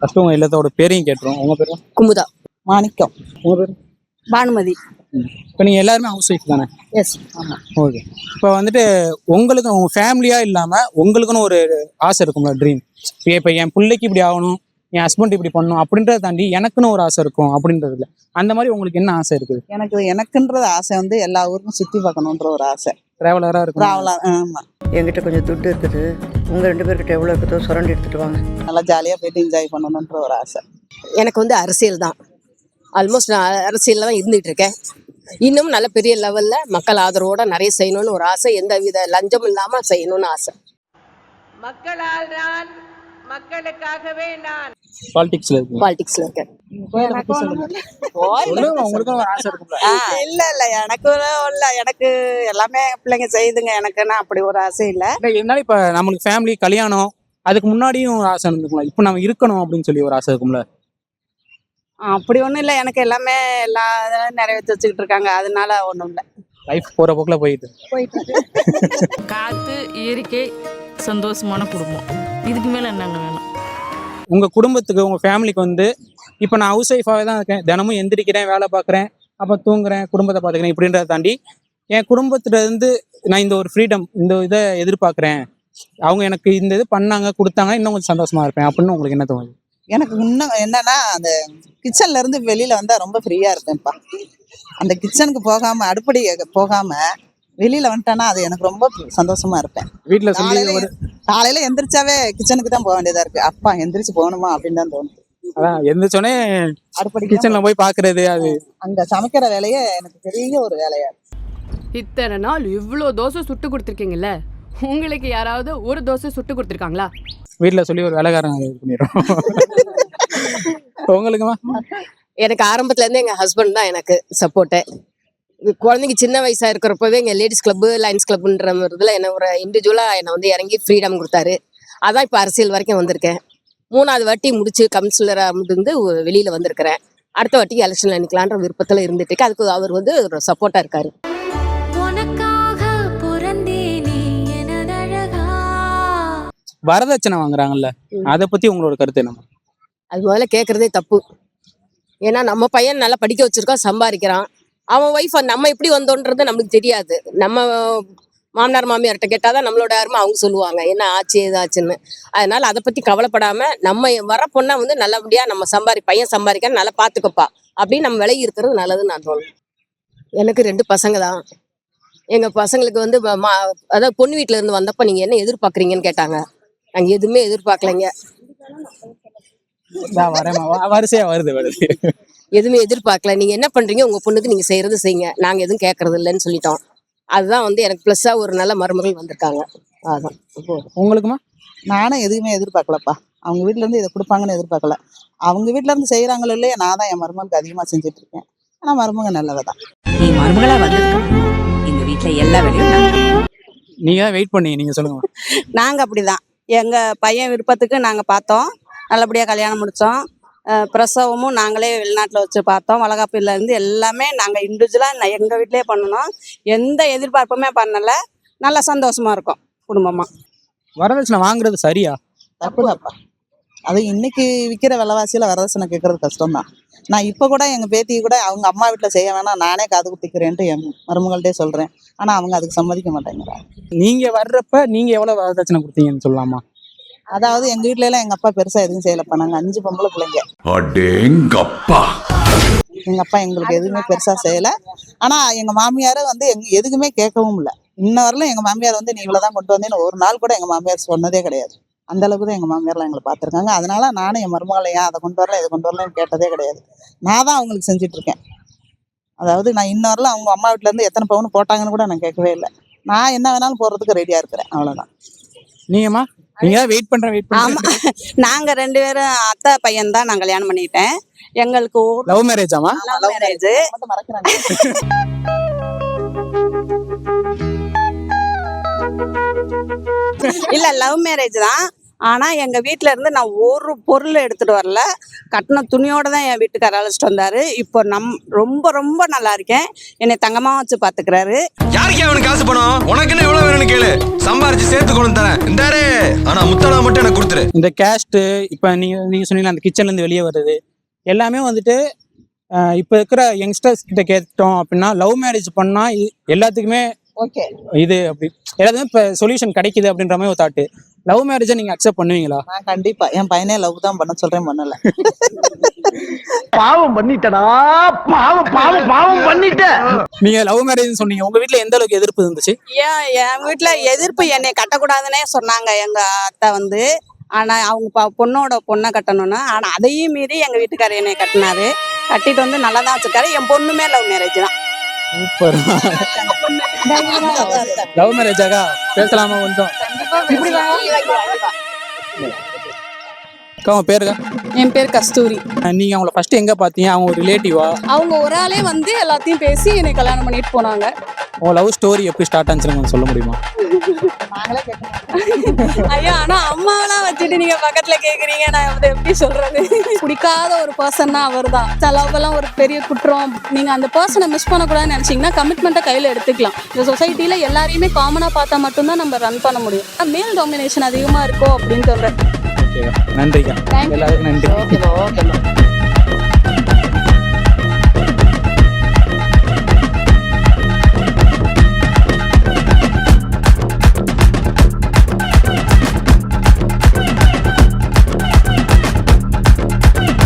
First உங்க எல்லாத்தோட பேரையும் கேட்டுரும். உங்க பேரும்? குமுதா. மாணிக்கம். உங்க பேர்? பானுமதி. இப்போ நீங்க எல்லாருமே ஹவுஸ் ஒய்ஃப் தானே? எஸ். ஆமாம். ஓகே. இப்போ வந்துட்டு உங்களுக்கு உங்க ஃபேமிலியா இல்லாம உங்களுக்குன்னு ஒரு ஆசை இருக்கும்ல, ட்ரீம். இப்போ என் பிள்ளைக்கு இப்படி ஆகணும், என் ஹஸ்பண்ட் இப்படி பண்ணணும் அப்படின்றத தாண்டி எனக்குன்னு ஒரு ஆசை இருக்கும் அப்படின்றதுல அந்த மாதிரி உங்களுக்கு என்ன ஆசை இருக்குது? எனக்குன்றது ஆசை வந்து எல்லா ஊருக்கும் சுற்றி பார்க்கணுன்ற ஒரு ஆசை. டிராவலராக இருக்கும். ட்ராவலர். ஆமாம். என்கிட்ட கொஞ்சம் துட்டு இருக்குது, உங்கள் 2 பேர்கிட்ட எவ்வளோ இருக்குதோ சுரண்டி எடுத்துகிட்டு வாங்க. நல்லா ஜாலியாக போயிட்டு என்ஜாய் பண்ணணுன்ற ஒரு ஆசை. எனக்கு வந்து அரசியல் தான். ஆல்மோஸ்ட் நான் அரசியலில் தான் இருந்துகிட்டு இருக்கேன். இன்னும் நல்ல பெரிய லெவலில் மக்கள் ஆதரவோட நிறைய செய்யணும்னு ஒரு ஆசை. எந்த வித லஞ்சம் இல்லாமல் செய்யணும்னு ஆசை. மக்களால் நான், மக்களுக்காகவே நான். பாலிடிக்ஸ்ல இருக்கு. பாலிடிக்ஸ்ல இருக்கேன். உங்களுக்கு ஒரு ஆசை இருக்கும்ல? இல்ல எனக்கு இல்ல, எனக்கு எல்லாமே பிள்ளைங்க செய்யுதுங்க. எனக்குன்னா அப்படி ஒரு ஆசை இல்லை. இருந்தாலும் இப்போ நம்மளுக்கு ஃபேமிலி கல்யாணம் அதுக்கு முன்னாடியும் ஒரு ஆசை இருந்துக்கும்ல, இப்போ நம்ம இருக்கணும் அப்படின்னு சொல்லி ஒரு ஆசை இருக்கும்ல? அப்படி ஒன்றும் இல்லை, எனக்கு எல்லாமே எல்லா இதெல்லாம் நிறைவேற்றி வச்சுக்கிட்டு இருக்காங்க, அதனால ஒன்றும் இல்லை. லைஃப் போற போக்கில் போயிட்டு காத்து இயற்கை சந்தோஷமான குடும்பம், இதுக்கு மேல என்னங்க வேணும்? உங்க குடும்பத்துக்கு உங்க ஃபேமிலிக்கு வந்து இப்போ நான் ஹவுஸ் ஒய்ஃபாகவே தான் இருக்கேன், தினமும் எந்திரிக்கிறேன், வேலை பார்க்குறேன், அப்போ தூங்குறேன், குடும்பத்தை பார்த்துக்கிறேன், இப்படின்றத தாண்டி என் குடும்பத்துல இருந்து நான் இந்த ஒரு ஃப்ரீடம், இந்த இதை எதிர்பார்க்குறேன், அவங்க எனக்கு இந்த இது பண்ணாங்க கொடுத்தாங்க, இன்னும் கொஞ்சம் சந்தோஷமா இருப்பேன் அப்படின்னு உங்களுக்கு என்ன தோணுது? எனக்கு இன்னும் என்னன்னா, அந்த கிச்சன்ல இருந்து வெளியில வந்தா ரொம்ப ஃப்ரீயா இருப்பேன்ப்பா. அந்த கிச்சனுக்கு போகாம, அடுப்படி போகாம வெளியில வந்துட்டேன்னா அது எனக்கு ரொம்ப சந்தோஷமா இருப்பேன். வீட்டில் சொல்லி காலையில எந்திரிச்சாவே கிச்சனுக்கு தான் போக வேண்டியதா இருக்கு. அப்பா எந்திரிச்சு போகணுமா அப்படின்னு தான் தோணுது. அதான் எந்திரிச்சோடனே அடுப்படி கிச்சன்ல போய் பாக்குறது, அது அங்க சமைக்கிற வேலையே எனக்கு பெரிய ஒரு வேலையா இருக்கு. இத்தனை நாள் இவ்வளோ தோசை சுட்டு கொடுத்துருக்கீங்கல்ல, உங்களுக்கு யாராவது ஒரு தோசை சுட்டு கொடுத்துருக்காங்களா? வீட்டில் சொல்லி ஒரு வேலைக்காரங்க இது பண்ணிடுறோம். உங்களுக்குமா? எனக்கு ஆரம்பத்துல இருந்து எங்க ஹஸ்பண்ட் தான் எனக்கு சப்போர்ட்டு. குழந்தைங்க சின்ன வயசா இருக்கிறப்பவே எங்க லேடிஸ் கிளப்பு, லைன்ஸ் கிளப்ன்ற இதுல என்ன ஒரு இண்டிவிஜுவலா என்னை வந்து இறங்கி ஃப்ரீடம் கொடுத்தாரு. அதான் இப்போ அரசியல் வரைக்கும் வந்திருக்கேன். 3வது வாட்டி முடிச்சு கவுன்சிலராக இருந்து வெளியில வந்திருக்கிறேன். அடுத்த வாட்டிக்கு எலெக்ஷன்ல நிற்கலான்ற விருப்பத்துல இருந்துட்டு இருக்கு. அதுக்கு அவர் வந்து ஒரு சப்போர்ட்டா இருக்காரு. வரதட்சணை வாங்குறாங்கல்ல, அதை பத்தி உங்களோட கருத்து என்ன? அது முதல்ல கேட்கறதே தப்பு. ஏன்னா நம்ம பையன் நல்லா படிக்க வச்சிருக்கோம், சம்பாதிக்கிறான். அவன் ஒய்ஃப் நம்ம எப்படி வந்தோன்றது நம்மளுக்கு தெரியாது. நம்ம மாமனார் மாமியார்கிட்ட கேட்டாதான் நம்மளோட யாருமே அவங்க சொல்லுவாங்க என்ன ஆச்சு ஏதாச்சுன்னு. அதனால அதை பத்தி கவலைப்படாம நம்ம வர பொண்ணை வந்து நல்லபடியா நம்ம பையன் சம்பாதிக்க நல்லா பாத்துக்கப்பா அப்படின்னு நம்ம விலகி இருக்கிறது நல்லதுன்னு நான் தோணும். எனக்கு 2 பசங்க தான். எங்க பசங்களுக்கு வந்து அதாவது பொண்ணு வீட்டுல இருந்து வந்தப்ப நீங்க என்ன எதிர்பார்க்குறீங்கன்னு கேட்டாங்க. நாங்க எதுவுமே எதிர்பார்க்கலைங்க. வரிசையா வருது எதுவுமே எதிர்பார்க்கல. நீங்க என்ன பண்றீங்க, உங்க பொண்ணுக்கு நீங்க செய்யறது செய்யுங்க, நாங்க எதுவும் கேட்கறது இல்லைன்னு சொல்லிட்டோம். அதுதான் வந்து எனக்கு பிளஸ்ஸா ஒரு நல்ல மருமகள் வந்திருக்காங்க. அதான். உங்களுக்குமா? நானும் எதுவுமே எதிர்பார்க்கலப்பா. அவங்க வீட்டுல இருந்து இதை கொடுப்பாங்கன்னு எதிர்பார்க்கல. அவங்க வீட்டுல இருந்து செய்யறாங்களோ இல்லையா, நான் தான் என் மருமகளுக்கு அதிகமா செஞ்சுட்டு இருக்கேன். ஆனா மருமக நல்லவதான். நீ மருமகளா வந்திருக்க, எங்க வீட்டுல எல்லா வேலையும் நீங்க வெயிட் பண்ணீங்க, நீங்க சொல்லுங்க. நாங்க அப்படிதான் எங்க பையன் விருப்பத்துக்கு நாங்க பார்த்தோம், நல்லபடியா கல்யாணம் முடிச்சோம். பிரசவமும் நாங்களே வெளிநாட்டுல வச்சு பார்த்தோம். வளகாப்புல இருந்து எல்லாமே நாங்க இண்டிவிஜுவலா எங்க வீட்லயே பண்ணணும். எந்த எதிர்பார்ப்புமே பண்ணல. நல்லா சந்தோஷமா இருக்கும் குடும்பமா. வரதட்சணை வாங்குறது சரியா? தப்புதாப்பா. அது இன்னைக்கு விற்கிற விலைவாசியில வரதட்சணை கேட்கறது கஷ்டம் தான். நான் இப்ப கூட எங்க பேத்தி கூட அவங்க அம்மா வீட்டுல செய்ய வேணாம், நானே காது குத்திக்கிறேன்ட்டு என் மருமகள்கிட்டே சொல்றேன். ஆனா அவங்க அதுக்கு சம்மதிக்க மாட்டேங்கிறாங்க. நீங்க வர்றப்ப நீங்க எவ்வளவு வரதட்சணை கொடுத்தீங்கன்னு சொல்லலாமா? அதாவது எங்க வீட்டுல எல்லாம் எங்க அப்பா பெருசா எதுவும் செய்யலப்பா. நாங்க 5 பொம்பளை பிள்ளைங்க. எங்க அப்பா எங்களுக்கு எதுவுமே பெருசா செய்யல. ஆனா எங்க மாமியார வந்து எதுக்குமே கேட்கவும் இல்லை. இன்ன வரலும் எங்க மாமியார் வந்து நீ இவ்வளவுதான் கொண்டு வந்தேன்னு ஒரு நாள் கூட எங்க மாமியார் சொன்னதே கிடையாது. அந்த அளவுக்கு தான் எங்க மாமியார்லாம் எங்களை பார்த்துருக்காங்க. அதனால நானும் என் மருமகளை ஏன் அதை கொண்டு வரல, இதை கொண்டு வரலன்னு கேட்டதே கிடையாது. நான் தான் அவங்களுக்கு செஞ்சுட்டு இருக்கேன். அதாவது நான் இன்ன வரலும் அவங்க அம்மா வீட்டுல இருந்து எத்தனை பவுன் போட்டாங்கன்னு கூட நான் கேட்கவே இல்லை. நான் என்ன வேணாலும் போடுறதுக்கு ரெடியா இருக்கிறேன், அவ்வளவுதான். நீங்கம்மா? நீங்க வெயிட் பண்றேன். ஆமா, நாங்க 2 பேரும் அத்தை பையன் தான் நான் கல்யாணம் பண்ணிட்டேன். எங்களுக்கு லவ் மேரேஜாமா? Love marriage. மறக்கிறாங்க. இல்ல லவ் மேரேஜ் தான். ஆனால் எங்கள் வீட்டில் இருந்து நான் ஒரு பொருள் எடுத்துகிட்டு வரல. கட்டின துணியோடு தான் என் வீட்டுக்காரர் அழைச்சிட்டு வந்தார். இப்போ ரொம்ப ரொம்ப நல்லா இருக்கேன். என்னை தங்கமாக வச்சு பார்த்துக்கிறாரு. யாருக்கு அவனுக்கு காசு பணம்? உனக்குன்னு எவ்வளவு வேணும்னு கேளு, சம்பாரிச்சு சேர்த்து கொண்டு தரேன். இந்தாரு, ஆனா முத்தலா மட்டும் எனக்கு கொடுத்துரு. இந்த கேஸ்ட்டு இப்போ நீங்க சொன்னீங்க அந்த கிச்சன்லேருந்து வெளியே வருது எல்லாமே வந்துட்டு இப்போ இருக்கிற யங்ஸ்டர்ஸ் கிட்ட கேட்டோம் அப்படின்னா லவ் மேரேஜ் பண்ணால் எல்லாத்துக்குமே ஓகே இது அப்படி எல்லாத்துக்குமே இப்போ சொல்யூஷன் கிடைக்குது அப்படின்ற மாதிரி ஒரு தாட்டு. லவ் மேரேஜை நீங்கள் அக்செப்ட் பண்ணுவீங்களா? நான் கண்டிப்பா என் பையனே லவ் தான் பண்ண சொல்றேன், பண்ணல. பாவம் பண்ணிட்டடா, பாவம் பண்ணிட்ட. நீங்கள் லவ் மேரேஜ்னு சொன்னீங்க, உங்கள் வீட்டில் எந்த அளவுக்கு எதிர்ப்பு இருந்துச்சு? என் வீட்டில் எதிர்ப்பு, என்னை கட்டக்கூடாதுன்னே சொன்னாங்க எங்கள் அத்தை வந்து. ஆனால் அவங்க பொண்ணை கட்டணும்னா, ஆனால் அதையும் மீறி எங்கள் வீட்டுக்காரர் என்னை கட்டினாரு. கட்டிட்டு வந்து நல்லா தான் வச்சிருக்காரு. என் பொண்ணுமே லவ் மேரேஜ் தான். சூப்பர். லவ் மேரேஜாக்கா பேசலாமா கொஞ்சம்? அக்கா உங்க பேருக்கா? என் பேர் கஸ்தூரி. நீங்க அவங்கள ஃபர்ஸ்ட் எங்க பாத்தீங்க? அவங்க ஒரு ரிலேட்டிவா? அவங்க ஒரு ஆளே வந்து எல்லாத்தையும் பேசி என்னை கல்யாணம் பண்ணிட்டு போனாங்க. உங்க லவ் ஸ்டோரி எப்படி ஸ்டார்ட் ஆச்சுன்னு கொஞ்சம் சொல்ல முடியுமா? ஐயா, ஆனா அம்மாவெல்லாம் வச்சுட்டு நீங்க பக்கத்துல கேக்குறீங்க, நான் வந்து எப்படி சொல்றது? பிடிக்காத ஒரு பர்சன்னா அவர் தான். செலவெல்லாம் ஒரு பெரிய குற்றம். நீங்க அந்த பர்சனை மிஸ் பண்ணக்கூடாதுன்னு நினைச்சீங்கன்னா கமிட்மெண்ட்டை கையில எடுத்துக்கலாம். இந்த சொசைட்டில எல்லாரையுமே காமனா பார்த்தா மட்டும்தான் நம்ம ரன் பண்ண முடியும். மேல் டாமினேஷன் அதிகமா இருக்கும் அப்படின்னு சொல்றேன். நன்றிக்கா, எல்லாருக்கும் நன்றி. ஓகேம்மா.